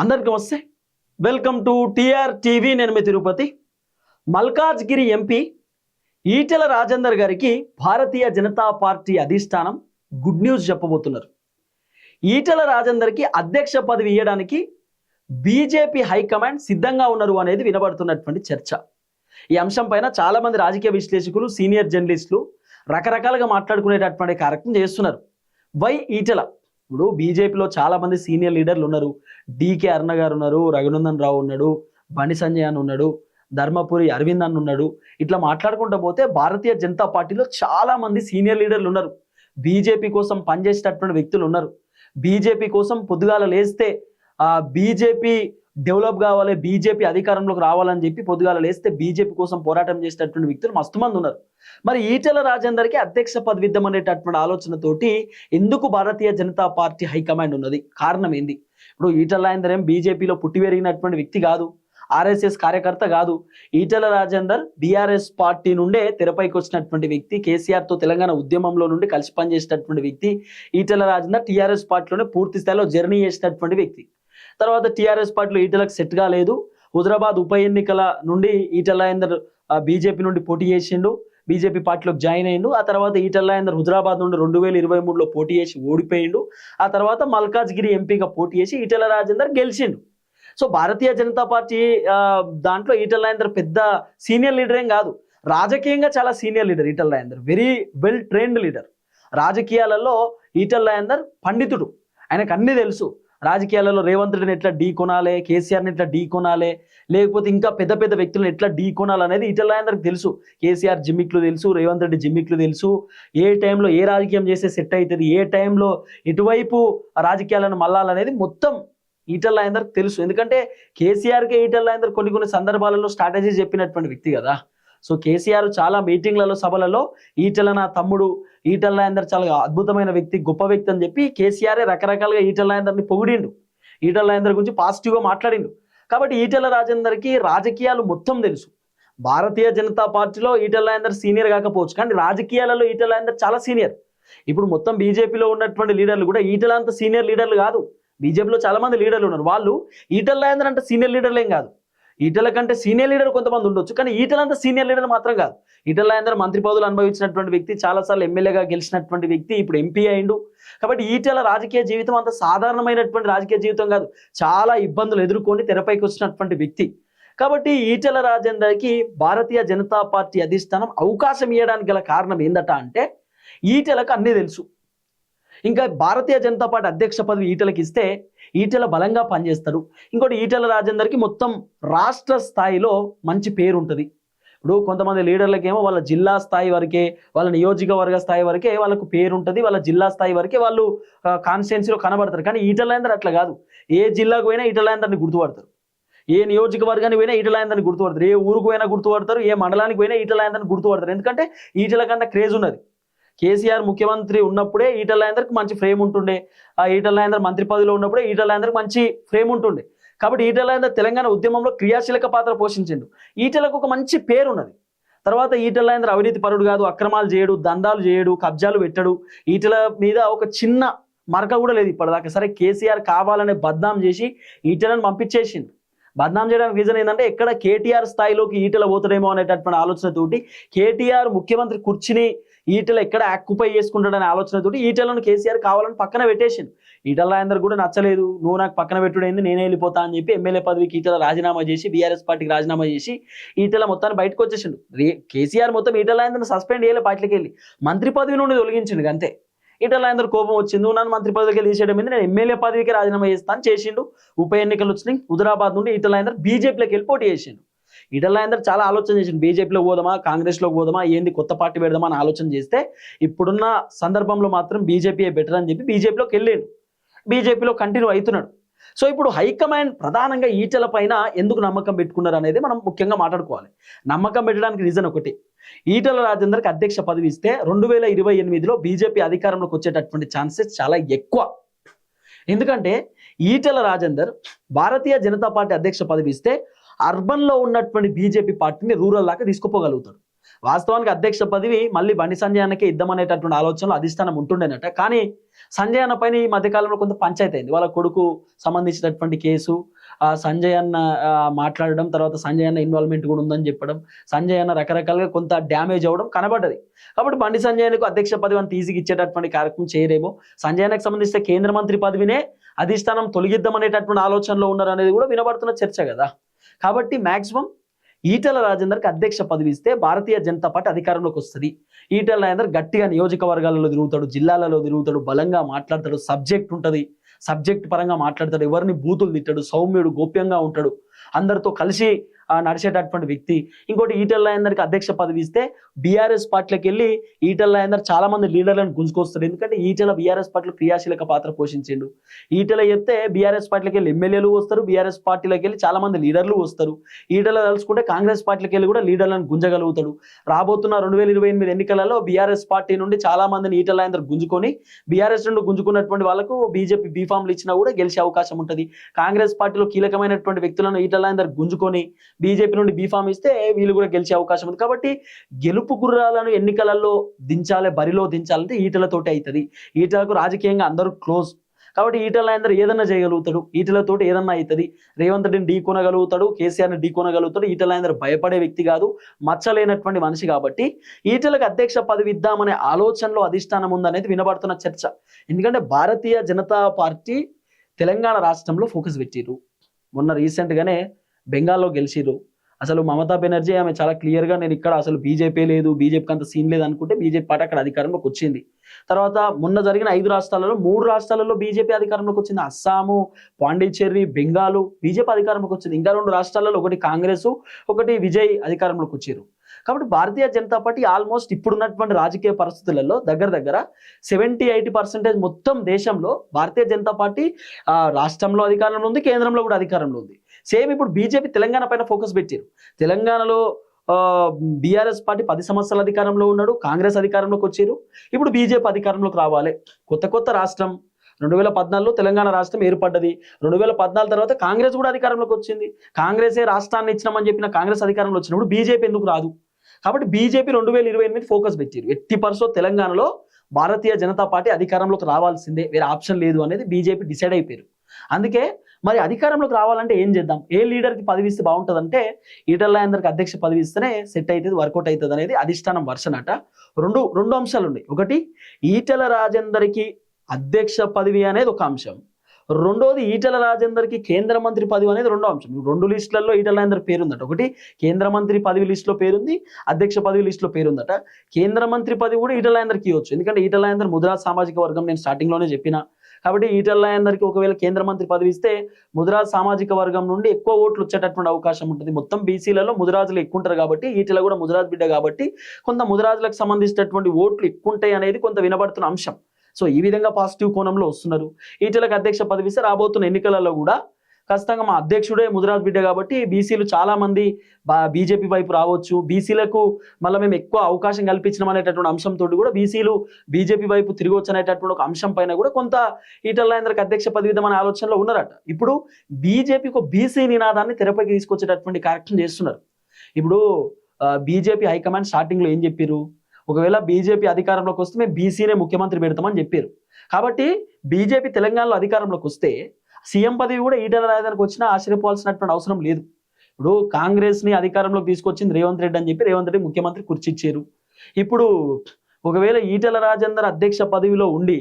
అందరికీ నమస్తే. Welcome to TR TV. నేను మీ తిరుపతి. మల్కాజ్గిరి ఎంపీ ఈటెల రాజేందర్ గారికి భారతీయ జనతా పార్టీ అధిష్టానం గుడ్ న్యూస్ చెప్పబోతున్నారు. ఈటెల రాజేందర్కి అధ్యక్ష పదవి ఇవ్వడానికి బీజేపీ హైకమాండ్ సిద్ధంగా ఉన్నారు అనేది వినబడుతున్నటువంటి చర్చ. ఈ అంశం పైన చాలా మంది రాజకీయ విశ్లేషకులు, సీనియర్ జర్నలిస్టులు రకరకాలుగా మాట్లాడుకునేటటువంటి కార్యక్రమం చేస్తున్నారు. వై ఈటెల? ఇప్పుడు బీజేపీలో చాలా మంది సీనియర్ లీడర్లు ఉన్నారు. డికే అరుణ గారు ఉన్నారు, రఘునందన్ రావు ఉన్నాడు, బండి సంజయ్ అని ఉన్నాడు, ధర్మపురి అరవింద్ అని ఉన్నాడు. ఇట్లా మాట్లాడుకుంటూ పోతే భారతీయ జనతా పార్టీలో చాలా మంది సీనియర్ లీడర్లు ఉన్నారు. బీజేపీ కోసం పనిచేసేటటువంటి వ్యక్తులు ఉన్నారు. బీజేపీ కోసం పొద్దుగాల లేస్తే బీజేపీ డెవలప్ కావాలి, బీజేపీ అధికారంలోకి రావాలని చెప్పి పొద్దుగాల లేస్తే బీజేపీ కోసం పోరాటం చేసేటటువంటి వ్యక్తులు మస్తు మంది ఉన్నారు. మరి ఈటెల రాజేందర్కి అధ్యక్ష పదవి ఇద్దామనేటటువంటి ఆలోచనతోటి ఎందుకు భారతీయ జనతా పార్టీ హైకమాండ్ ఉన్నది? కారణం ఏంది? ఇప్పుడు ఈటెల రాజేందర్ ఏం బీజేపీలో పుట్టి పెరిగినటువంటి వ్యక్తి కాదు, ఆర్ఎస్ఎస్ కార్యకర్త కాదు. ఈటెల రాజేందర్ బీఆర్ఎస్ పార్టీ నుండే తెరపైకి వచ్చినటువంటి వ్యక్తి. కేసీఆర్తో తెలంగాణ ఉద్యమంలో నుండి కలిసి పనిచేసేటటువంటి వ్యక్తి. ఈటెల రాజేందర్ టీఆర్ఎస్ పార్టీలోనే పూర్తి స్థాయిలో జర్నీ చేసినటువంటి వ్యక్తి. తర్వాత టీఆర్ఎస్ పార్టీలో ఈటెలకు సెట్ కాలేదు. హుజరాబాద్ ఉప ఎన్నికల నుండి ఈటెల రాజేందర్ బీజేపీ నుండి పోటీ చేసిండు, బీజేపీ పార్టీలోకి జాయిన్ అయ్యిండు. ఆ తర్వాత ఈటెల రాజేందర్ హుజరాబాద్ నుండి 2023లో పోటీ చేసి ఓడిపోయిండు. ఆ తర్వాత మల్కాజ్గిరి ఎంపీగా పోటీ చేసి ఈటెల రాజేందర్ గెలిచిండు. సో భారతీయ జనతా పార్టీ దాంట్లో ఈటెల రాజేందర్ పెద్ద సీనియర్ లీడర్ ఏం కాదు. రాజకీయంగా చాలా senior leader Etela Rajender, very well trained leader. రాజకీయాలలో ఈటెల రాజేందర్ పండితుడు, ఆయనకు అన్ని తెలుసు. రాజకీయాలలో రేవంత్ రెడ్డిని ఎట్లా ఢీ కొనాలి, కేసీఆర్ని ఎట్లా ఢీ కొనాలి, లేకపోతే ఇంకా పెద్ద పెద్ద వ్యక్తులను ఎట్లా ఢీ కొనాలి అనేది ఈటెల రాజేందర్కి తెలుసు. కేసీఆర్ జిమ్మిక్లు తెలుసు, రేవంత్ రెడ్డి జిమ్మిక్లు తెలుసు. ఏ టైంలో ఏ రాజకీయం చేస్తే సెట్ అవుతుంది, ఏ టైంలో ఎటువైపు రాజకీయాలను మళ్ళాలనేది మొత్తం ఈటెల రాజేందర్కి తెలుసు. ఎందుకంటే కేసీఆర్కే ఈటెల రాజేందర్ కొన్ని సందర్భాలలో స్ట్రాటజీ చెప్పినటువంటి వ్యక్తి కదా. సో కేసీఆర్ చాలా మీటింగ్లలో, సభలలో ఈటెల నా తమ్ముడు, ఈటెల రాజేందర్ చాలా అద్భుతమైన వ్యక్తి, గొప్ప వ్యక్తి అని చెప్పి కేసీఆర్ రకరకాలుగా ఈటెల రాజేందర్ని పొగిడిండు, ఈటెల రాజేందర్ గురించి పాజిటివ్గా మాట్లాడిండు. కాబట్టి ఈటెల రాజేందర్కి రాజకీయాలు మొత్తం తెలుసు. భారతీయ జనతా పార్టీలో ఈటెల రాజేందర్ సీనియర్ కాకపోవచ్చు, కానీ రాజకీయాలలో ఈటెల రాజేందర్ చాలా సీనియర్. ఇప్పుడు మొత్తం బీజేపీలో ఉన్నటువంటి లీడర్లు కూడా ఈటెల అంత సీనియర్ లీడర్లు కాదు. బీజేపీలో చాలా మంది లీడర్లు ఉన్నారు, వాళ్ళు ఈటెల రాజేందర్ అంటే సీనియర్ లీడర్లు ఏం కాదు. ఈటెల కంటే సీనియర్ లీడర్ కొంతమంది ఉండొచ్చు, కానీ ఈటెల అంతా సీనియర్ లీడర్ మాత్రం కాదు. ఈటెల రాజేందర్ మంత్రి పదవులు అనుభవించినటువంటి వ్యక్తి, చాలాసార్లు ఎమ్మెల్యేగా గెలిచినటువంటి వ్యక్తి, ఇప్పుడు ఎంపీ అయిండు. కాబట్టి ఈటెల రాజకీయ జీవితం అంత సాధారణమైనటువంటి రాజకీయ జీవితం కాదు, చాలా ఇబ్బందులు ఎదుర్కొని తెరపైకి వచ్చినటువంటి వ్యక్తి. కాబట్టి ఈటెల రాజేందర్కి భారతీయ జనతా పార్టీ అధిష్టానం అవకాశం ఇవ్వడానికి గల కారణం ఏందట అంటే, ఈటెలకు అన్నీ తెలుసు. ఇంకా భారతీయ జనతా పార్టీ అధ్యక్ష పదవి ఈటెలకు ఇస్తే ఈటెల బలంగా పనిచేస్తారు. ఇంకోటి ఈటెల రాజేందర్కి మొత్తం రాష్ట్ర స్థాయిలో మంచి పేరు ఉంటుంది. ఇప్పుడు కొంతమంది లీడర్లకేమో వాళ్ళ జిల్లా స్థాయి వరకే, వాళ్ళ నియోజకవర్గ స్థాయి వరకే వాళ్ళకు పేరు ఉంటుంది, వాళ్ళ జిల్లా స్థాయి వరకే వాళ్ళు కాన్స్టిట్యున్సీలో కనబడతారు. కానీ ఈటెల రాజేందర్ అట్లా కాదు. ఏ జిల్లాకు పోయినా ఈటెల రాజేందర్ని గుర్తుపడతారు, ఏ నియోజకవర్గానికి పోయినా ఈటెల రాజేందర్ని గుర్తుపడతారు, ఏ ఊరుకు పోయినా గుర్తుపడతారు, ఏ మండలానికి పోయినా ఈటెల రాజేందర్ని గుర్తుపడతారు. ఎందుకంటే ఈటెల కన్నా క్రేజ్ ఉన్నది. కేసీఆర్ ముఖ్యమంత్రి ఉన్నప్పుడే ఈటెల రాజేందర్కి మంచి ఫ్రేమ్ ఉంటుండే, ఆ ఈటెల రాజేందర్ మంత్రి పదవిలో ఉన్నప్పుడే ఈటెల రాజేందర్కి మంచి ఫ్రేమ్ ఉంటుండే. కాబట్టి ఈటెల రాజేందర్ తెలంగాణ ఉద్యమంలో క్రియాశీలక పాత్ర పోషించిండు. ఈటెలకు ఒక మంచి పేరు ఉన్నది. తర్వాత ఈటెల రాజేందర్ అవినీతి పరుడు కాదు, అక్రమాలు చేయడు, దందాలు చేయడు, కబ్జాలు పెట్టడు. ఈటెల మీద ఒక చిన్న మరక కూడా లేదు ఇప్పటిదాకా. సరే కేసీఆర్ కావాలనే బద్నాం చేసి ఈటెలను పంపించేసిండు. బద్నాం చేయడానికి రీజన్ ఏంటంటే, ఎక్కడ కేటీఆర్ స్థాయిలోకి ఈటెల పోతాడేమో అనేటటువంటి ఆలోచనతోటి, కేటీఆర్ ముఖ్యమంత్రి కుర్చీని ఈటెల ఎక్కడ ఆక్యుపై చేసుకుంటాడనే ఆలోచనతోటి ఈటెలను కేసీఆర్ కావాలని పక్కన పెట్టేసిండు. ఈటెల రాజేందర్ కూడా నచ్చలేదు, నువ్వు నాకు పక్కన పెట్టుడైంది, నేనే వెళ్ళిపోతా అని చెప్పి ఎమ్మెల్యే పదవికి ఈటెల రాజీనామా చేసి, బీఆర్ఎస్ పార్టీకి రాజీనామా చేసి ఈటెల మొత్తాన్ని బయటకు వచ్చేసిండు. కేసీఆర్ మొత్తం ఈటెల రాజేందర్ని సస్పెండ్ చేయలే, పార్టీకి వెళ్ళి మంత్రి పదవి నుండి తొలగించిండు అంతే. ఈటెల రాజేందర్ కోపం వచ్చింది, నువ్వు నన్ను మంత్రి పదవికి తీసేయడం మీద నేను ఎమ్మెల్యే పదవికి రాజీనామా చేస్తాను చేసిండు. ఉప ఎన్నికలు వచ్చినాయి, హుజరాబాద్ నుండి ఈటెల రాజేందర్ బీజేపీలోకి వెళ్ళి పోటీ చేసిండు. ఈటెల రాజేందర్ చాలా ఆలోచన చేసిండు, బీజేపీలో పోదామా, కాంగ్రెస్లోకి పోదామా, ఏంది కొత్త పార్టీ పెడదామా అని ఆలోచన చేస్తే, ఇప్పుడున్న సందర్భంలో మాత్రం బీజేపీ బెటర్ అని చెప్పి బీజేపీలోకి వెళ్ళాడు, బీజేపీలో కంటిన్యూ అవుతున్నాడు. సో ఇప్పుడు హైకమాండ్ ప్రధానంగా ఈటెల పైన ఎందుకు నమ్మకం పెట్టుకున్నారు అనేది మనం ముఖ్యంగా మాట్లాడుకోవాలి. నమ్మకం పెట్టడానికి రీజన్ ఒకటి, ఈటెల రాజేందర్కి అధ్యక్ష పదవి ఇస్తే 2028లో బీజేపీ అధికారంలోకి వచ్చేటటువంటి ఛాన్సెస్ చాలా ఎక్కువ. ఎందుకంటే ఈటెల రాజేందర్ భారతీయ జనతా పార్టీ అధ్యక్ష పదవి ఇస్తే అర్బన్లో ఉన్నటువంటి బీజేపీ పార్టీని రూరల్ దాకా తీసుకుపోగలుగుతాడు. వాస్తవానికి అధ్యక్ష పదవి మళ్ళీ బండి సంజయ్ అన్నకే ఇద్దామనేటటువంటి ఆలోచనలో అధిష్టానం ఉంటుండేనట. కానీ సంజయ్ అన్న పైన ఈ మధ్యకాలంలో కొంత పంచాయతీ అయింది. వాళ్ళ కొడుకు సంబంధించినటువంటి కేసు, సంజయ్ అన్న మాట్లాడడం, తర్వాత సంజయ్ అన్న ఇన్వాల్వ్మెంట్ కూడా ఉందని చెప్పడం, సంజయ్ అన్న రకరకాలుగా కొంత డ్యామేజ్ అవ్వడం కనబడ్డది. కాబట్టి బండి సంజయ్ అన్నకు అధ్యక్ష పదవి అంత ఈజీగా ఇచ్చేటటువంటి కార్యక్రమం చేయరేమో. సంజయ్ అన్నకు సంబంధించిన కేంద్ర మంత్రి పదవినే అధిష్టానం తొలగిద్దామనేటటువంటి ఆలోచనలో ఉన్నారు అనేది కూడా వినబడుతున్న చర్చ కదా. కాబట్టి మాక్సిమం ఈటెల రాజేందర్కి అధ్యక్ష పదవి ఇస్తే భారతీయ జనతా పార్టీ అధికారంలోకి వస్తుంది. ఈటెల రాజేందర్ గట్టిగా నియోజకవర్గాలలో తిరుగుతాడు, జిల్లాలలో తిరుగుతాడు, బలంగా మాట్లాడతాడు, సబ్జెక్ట్ ఉంటుంది, సబ్జెక్ట్ పరంగా మాట్లాడతాడు, ఎవరిని బూతులు తిట్టాడు, సౌమ్యుడు, గోప్యంగా ఉంటాడు, అందరితో కలిసి నడిచేటటువంటి వ్యక్తి. ఇంకోటి ఈటెల రాజేందర్కి అధ్యక్ష పదవి ఇస్తే బీఆర్ఎస్ పార్టీలకు వెళ్ళి ఈటెల రాజేందర్ చాలా మంది లీడర్లను గుంజుకొస్తాడు. ఎందుకంటే ఈటెల బీఆర్ఎస్ పార్టీలో క్రియాశీలక పాత్ర పోషించిండు. ఈటెల చెప్తే బీఆర్ఎస్ పార్టీలకు వెళ్ళి ఎమ్మెల్యేలు వస్తారు, బీఆర్ఎస్ పార్టీలకు వెళ్ళి చాలా మంది లీడర్లు వస్తారు. ఈటెల తలుచుకుంటే కాంగ్రెస్ పార్టీలకు వెళ్ళి కూడా లీడర్లను గుంజగలుగుతాడు. రాబోతున్న 2028 ఎన్నికలలో బీఆర్ఎస్ పార్టీ నుండి చాలా మందిని ఈటెల రాజేందర్ గుంజుకొని, బీఆర్ఎస్ నుండి గుంజుకున్నటువంటి వాళ్ళకు బీజేపీ బీఫామ్లు ఇచ్చినా కూడా గెలిచే అవకాశం ఉంటుంది. కాంగ్రెస్ పార్టీలో కీలకమైనటువంటి వ్యక్తులను ఈటెల రాజేందర్ గుంజుకొని బీజేపీ నుండి బీఫామ్ ఇస్తే వీళ్ళు కూడా గెలిచే అవకాశం ఉంది. కాబట్టి గెలుపు గుర్రాలను ఎన్నికలలో దించాలి, బరిలో దించాలంటే ఈటెలతోటి అవుతుంది. ఈటెలకు రాజకీయంగా అందరూ క్లోజ్. కాబట్టి ఈటెల రాజేందర్ ఏదన్నా చేయగలుగుతాడు, ఈటెలతోటి ఏదన్నా అవుతుంది. రేవంత్ రెడ్డిని ఢీ కొనగలుగుతాడు, కేసీఆర్ని ఢీ కొనగలుగుతాడు. ఈటెల రాజేందర్ భయపడే వ్యక్తి కాదు, మచ్చలేనటువంటి మనిషి. కాబట్టి ఈటెలకు అధ్యక్ష పదవి ఇద్దామనే ఆలోచనలో అధిష్టానం ఉందనేది వినబడుతున్న చర్చ. ఎందుకంటే భారతీయ జనతా పార్టీ తెలంగాణ రాష్ట్రంలో ఫోకస్ పెట్టిరు. మొన్న రీసెంట్గానే బెంగాల్లో గెలిచిరు. అసలు మమతా బెనర్జీ ఆమె చాలా క్లియర్గా నేను ఇక్కడ అసలు బీజేపీ లేదు, బీజేపీకి అంత సీన్ లేదు అనుకుంటే బీజేపీ పార్టీ అక్కడ అధికారంలోకి వచ్చింది. తర్వాత మొన్న జరిగిన 5 రాష్ట్రాలలో 3 రాష్ట్రాలలో బీజేపీ అధికారంలోకి వచ్చింది. అస్సాము, పాండిచ్చేరి, బెంగాలు బీజేపీ అధికారంలోకి వచ్చింది. ఇంకా 2 రాష్ట్రాలలో ఒకటి కాంగ్రెస్, ఒకటి విజయ్ అధికారంలోకి వచ్చారు. కాబట్టి భారతీయ జనతా పార్టీ ఆల్మోస్ట్ ఇప్పుడున్నటువంటి రాజకీయ పరిస్థితులలో దగ్గర 70-80% మొత్తం దేశంలో భారతీయ జనతా పార్టీ రాష్ట్రంలో అధికారంలో ఉంది, కేంద్రంలో కూడా అధికారంలో ఉంది. సేమ్ ఇప్పుడు బీజేపీ తెలంగాణ పైన ఫోకస్ పెట్టారు. తెలంగాణలో బీఆర్ఎస్ పార్టీ 10 సంవత్సరాల అధికారంలో ఉన్నాడు, కాంగ్రెస్ అధికారంలోకి వచ్చారు. ఇప్పుడు బీజేపీ అధికారంలోకి రావాలి. కొత్త రాష్ట్రం 2014లో తెలంగాణ రాష్ట్రం ఏర్పడ్డది. 2014 తర్వాత కాంగ్రెస్ కూడా అధికారంలోకి వచ్చింది. కాంగ్రెసే రాష్ట్రాన్ని ఇచ్చినామని చెప్పిన కాంగ్రెస్ అధికారంలో వచ్చినప్పుడు బీజేపీ ఎందుకు రాదు? కాబట్టి బీజేపీ 2028 ఫోకస్ పెట్టారు. 80% తెలంగాణలో భారతీయ జనతా పార్టీ అధికారంలోకి రావాల్సిందే, వేరే ఆప్షన్ లేదు అనేది బీజేపీ డిసైడ్ అయిపోయారు. అందుకే మరి అధికారంలోకి రావాలంటే ఏం చేద్దాం, ఏ లీడర్కి పదవి ఇస్తే బాగుంటుందంటే ఈటెల రాజేందర్కి అధ్యక్ష పదవి ఇస్తేనే సెట్ అవుతుంది, వర్కౌట్ అవుతుంది అనేది అధిష్టానం వర్షన్ అట. రెండు అంశాలు ఉన్నాయి. ఒకటి, ఈటెల రాజేందర్కి అధ్యక్ష పదవి అనేది ఒక అంశం. రెండోది, ఈటెల రాజేందర్కి కేంద్ర మంత్రి పదవి అనేది రెండో అంశం. 2 లిస్టులలో ఈటెల రాజేందర్ పేరుందట. ఒకటి కేంద్ర మంత్రి పదవి లిస్టులో పేరుంది, అధ్యక్ష పదవి లిస్టులో పేరుందట. కేంద్ర మంత్రి పదవి కూడా ఈటెల రాజేందర్కి ఇవ్వచ్చు. ఎందుకంటే ఈటెల రాజేందర్ ముదిరాజ్ సామాజిక వర్గం, నేను స్టార్టింగ్లోనే చెప్పిన. కాబట్టి ఈటెల రాజేందర్కి ఒకవేళ కేంద్ర మంత్రి పదవి ఇస్తే ముదిరాజ్ సామాజిక వర్గం నుండి ఎక్కువ ఓట్లు వచ్చేటటువంటి అవకాశం ఉంటుంది. మొత్తం బీసీలలో ముదిరాజులు ఎక్కువ ఉంటారు కాబట్టి, ఈటెల కూడా ముదిరాజ్ బిడ్డ కాబట్టి కొంత ముదిరాజులకు సంబంధించినటువంటి ఓట్లు ఎక్కువ ఉంటాయి అనేది కొంత వినబడుతున్న అంశం. సో ఈ విధంగా పాజిటివ్ కోణంలో వస్తున్నారు. ఈటెలకు అధ్యక్ష పదవి ఇస్తే రాబోతున్న ఎన్నికలలో కూడా ఖచ్చితంగా మా అధ్యక్షుడే ముదిరాజ్ బిడ్డ కాబట్టి బీసీలు చాలా మంది బీజేపీ వైపు రావచ్చు, బీసీలకు మళ్ళీ మేము ఎక్కువ అవకాశం కల్పించడం అనేటటువంటి అంశంతో కూడా బీసీలు బీజేపీ వైపు తిరగవచ్చు అనేటటువంటి ఒక అంశం పైన కూడా కొంత ఈటెల రాజేందర్కి అధ్యక్ష పదవి ఇద్దామనే ఆలోచనలో ఉన్నారట. ఇప్పుడు బీజేపీకి ఒక బీసీ నినాదాన్ని తెరపైకి తీసుకొచ్చేటటువంటి కార్యక్రమం చేస్తున్నారు. ఇప్పుడు బీజేపీ హైకమాండ్ స్టార్టింగ్లో ఏం చెప్పారు, ఒకవేళ బీజేపీ అధికారంలోకి వస్తే మేము బీసీనే ముఖ్యమంత్రి పెడతామని చెప్పారు. కాబట్టి బీజేపీ తెలంగాణలో అధికారంలోకి వస్తే సీఎం పదవి కూడా ఈటెల రాజేందర్కి వచ్చినా ఆశ్చర్యపోవాల్సినటువంటి అవసరం లేదు. ఇప్పుడు కాంగ్రెస్ని అధికారంలోకి తీసుకొచ్చింది రేవంత్ రెడ్డి అని చెప్పి రేవంత్ రెడ్డి ముఖ్యమంత్రి కుర్చిచ్చారు. ఇప్పుడు ఒకవేళ ఈటెల రాజేందర్ అధ్యక్ష పదవిలో ఉండి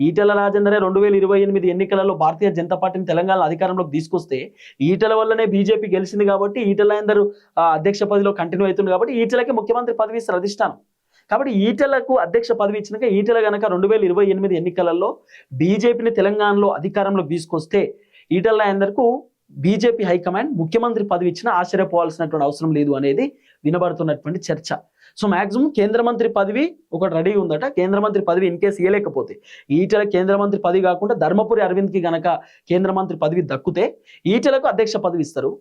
ఈటెల రాజేందరే 2028 ఎన్నికలలో భారతీయ జనతా పార్టీని తెలంగాణ అధికారంలోకి తీసుకొస్తే ఈటెల వల్లనే బీజేపీ గెలిచింది కాబట్టి ఈటెల రాజేందర్ అధ్యక్ష పదవిలో కంటిన్యూ అవుతుంది కాబట్టి ఈటెలకి ముఖ్యమంత్రి పదవి ఇస్తారు అధిష్టానం. కాబట్టి ఈటెలకు అధ్యక్ష పదవి ఇచ్చినాక ఈటెల గనక 2028 ఎన్నికలలో బీజేపీని తెలంగాణలో అధికారంలోకి తీసుకొస్తే ఈటెల రాజేందర్కు బీజేపీ హైకమాండ్ ముఖ్యమంత్రి పదవి ఇచ్చినా ఆశ్చర్యపోవాల్సినటువంటి అవసరం లేదు అనేది వినబడుతున్నటువంటి చర్చ. సో మాక్సిమం కేంద్ర మంత్రి పదవి ఒకటి రెడీ ఉందట. కేంద్ర మంత్రి పదవి ఇన్ కేసు ఇవ్వలేకపోతే ఈటెల కేంద్ర మంత్రి పదవి కాకుండా ధర్మపురి అరవింద్కి గనక కేంద్ర మంత్రి పదవి దక్కితే ఈటెలకు అధ్యక్ష పదవి ఇస్తారు.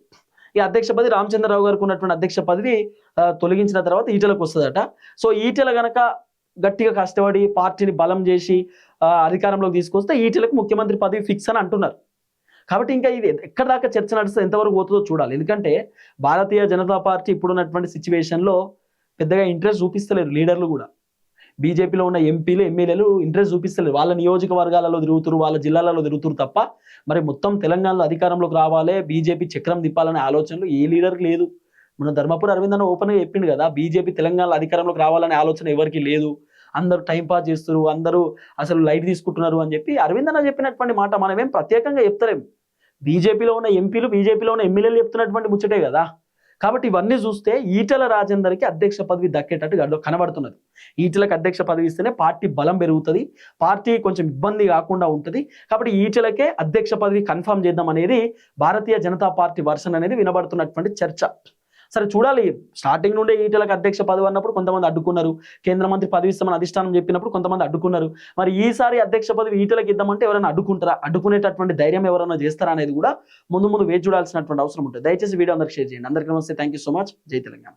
ఈ అధ్యక్ష పదవి రామచంద్రరావు గారికి ఉన్నటువంటి అధ్యక్ష పదవి తొలగించిన తర్వాత ఈటెలకు వస్తుందట. సో ఈటెల గనక గట్టిగా కష్టపడి పార్టీని బలం చేసి అధికారంలోకి తీసుకొస్తే ఈటెలకు ముఖ్యమంత్రి పదవి ఫిక్స్ అని అంటున్నారు. కాబట్టి ఇంకా ఇది ఎక్కడ దాకా చర్చ నడుస్తుంది, ఎంతవరకు పోతుందో చూడాలి. ఎందుకంటే భారతీయ జనతా పార్టీ ఇప్పుడున్నటువంటి సిచ్యువేషన్లో పెద్దగా ఇంట్రెస్ట్ చూపిస్తలేరు లీడర్లు కూడా. బీజేపీలో ఉన్న ఎంపీలు ఎమ్మెల్యేలు ఇంట్రెస్ట్ చూపిస్తలేరు. వాళ్ళ నియోజకవర్గాలలో తిరుగుతురు, వాళ్ళ జిల్లాలలో తిరుగుతురు తప్ప మరి మొత్తం తెలంగాణలో అధికారంలోకి రావాలి, బీజేపీ చక్రం తిప్పాలనే ఆలోచనలు ఏ లీడర్కి లేదు. మన ధర్మపురి అరవింద్ అన్న ఓపెన్గా చెప్పిండు కదా, బీజేపీ తెలంగాణలో అధికారంలోకి రావాలనే ఆలోచన ఎవరికి లేదు, అందరూ టైం పాస్ చేస్తున్నారు, అందరూ అసలు లైట్ తీసుకుంటున్నారు అని చెప్పి అరవింద్ అన్న చెప్పినటువంటి మాట మనమేం ప్రత్యేకంగా చెప్తలేం. బీజేపీలో ఉన్న ఎంపీలు, బీజేపీలో ఉన్న ఎమ్మెల్యేలు చెప్తున్నటువంటి ముచ్చటే కదా. కాబట్టి ఇవన్నీ చూస్తే ఈటెల రాజేందర్కి అధ్యక్ష పదవి దక్కేటట్టు కనబడుతున్నది. ఈటెలకు అధ్యక్ష పదవి ఇస్తేనే పార్టీ బలం పెరుగుతుంది, పార్టీ కొంచెం ఇబ్బంది కాకుండా ఉంటుంది. కాబట్టి ఈటెలకే అధ్యక్ష పదవి కన్ఫర్మ్ చేద్దాం అనేది భారతీయ జనతా పార్టీ వర్షన్ అనేది వినబడుతున్నటువంటి చర్చ. సరే చూడాలి. స్టార్టింగ్ నుండే ఈటెలకు అధ్యక్ష పదవి అన్నప్పుడు కొంతమంది అడ్డుకున్నారు, కేంద్ర మంత్రి పదవి ఇస్తామని అధిష్టానం చెప్పినప్పుడు కొంతమంది అడ్డుకున్నారు. మరి ఈసారి అధ్యక్ష పదవి ఈటెలకు ఇద్దామంటే ఎవరైనా అడ్డుకుంటారా, అడ్డుకునేటటువంటి ధైర్యం ఎవరైనా చేస్తారా అనేది కూడా ముందు వేచి చూడాల్సినటువంటి అవసరం ఉంటుంది. దయచేసి వీడియో అందరికి షేర్ చేయండి. అందరికీ నమస్తే, థ్యాంక్ యూ సో మచ్. జై తెలంగాణ.